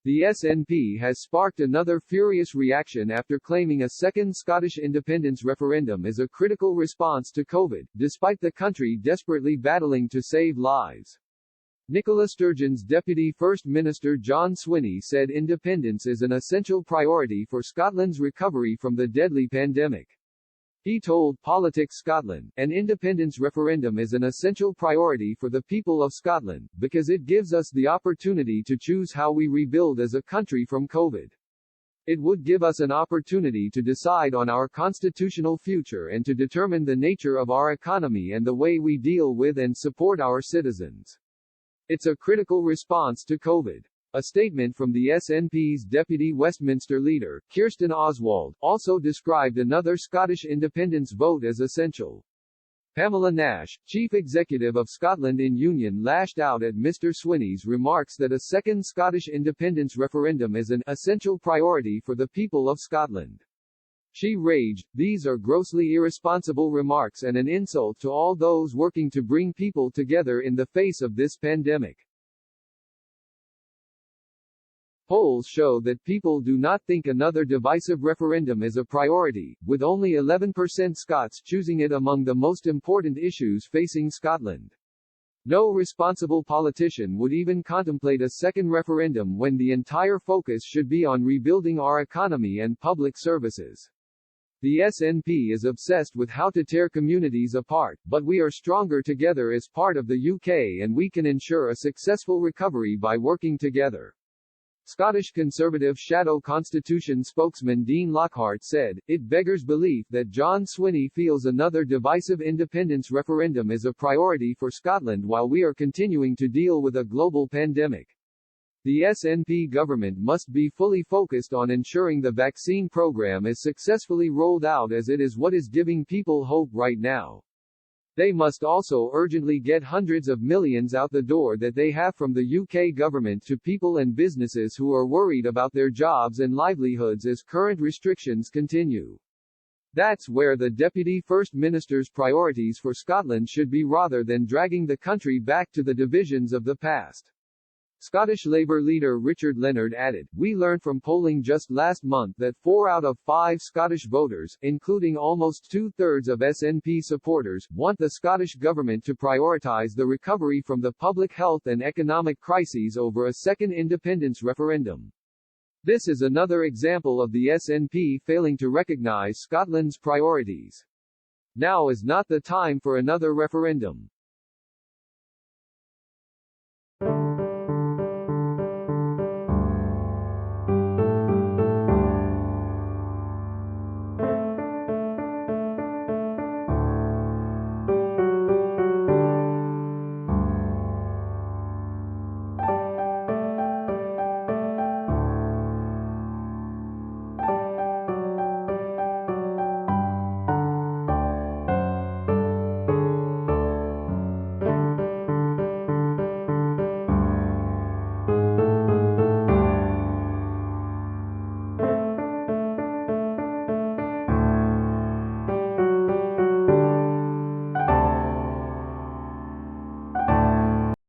The SNP has sparked another furious reaction after claiming a second Scottish independence referendum is a critical response to COVID, despite the country desperately battling to save lives. Nicola Sturgeon's Deputy First Minister John Swinney said independence is an essential priority for Scotland's recovery from the deadly pandemic. He told Politics Scotland, an independence referendum is an essential priority for the people of Scotland, because it gives us the opportunity to choose how we rebuild as a country from COVID. It would give us an opportunity to decide on our constitutional future and to determine the nature of our economy and the way we deal with and support our citizens. It's a critical response to COVID. A statement from the SNP's Deputy Westminster leader, Kirsten Oswald, also described another Scottish independence vote as essential. Pamela Nash, Chief Executive of Scotland in Union, lashed out at Mr. Swinney's remarks that a second Scottish independence referendum is an essential priority for the people of Scotland. She raged, "These are grossly irresponsible remarks and an insult to all those working to bring people together in the face of this pandemic." Polls show that people do not think another divisive referendum is a priority, with only 11% Scots choosing it among the most important issues facing Scotland. No responsible politician would even contemplate a second referendum when the entire focus should be on rebuilding our economy and public services. The SNP is obsessed with how to tear communities apart, but we are stronger together as part of the UK and we can ensure a successful recovery by working together. Scottish Conservative Shadow Constitution spokesman Dean Lockhart said, "It beggars belief that John Swinney feels another divisive independence referendum is a priority for Scotland while we are continuing to deal with a global pandemic. The SNP government must be fully focused on ensuring the vaccine program is successfully rolled out, as it is what is giving people hope right now. They must also urgently get hundreds of millions out the door that they have from the UK government to people and businesses who are worried about their jobs and livelihoods as current restrictions continue. That's where the Deputy First Minister's priorities for Scotland should be rather than dragging the country back to the divisions of the past." Scottish Labour leader Richard Leonard added, "We learned from polling just last month that 4 out of 5 Scottish voters, including almost 2/3 of SNP supporters, want the Scottish Government to prioritise the recovery from the public health and economic crises over a second independence referendum. This is another example of the SNP failing to recognise Scotland's priorities. Now is not the time for another referendum.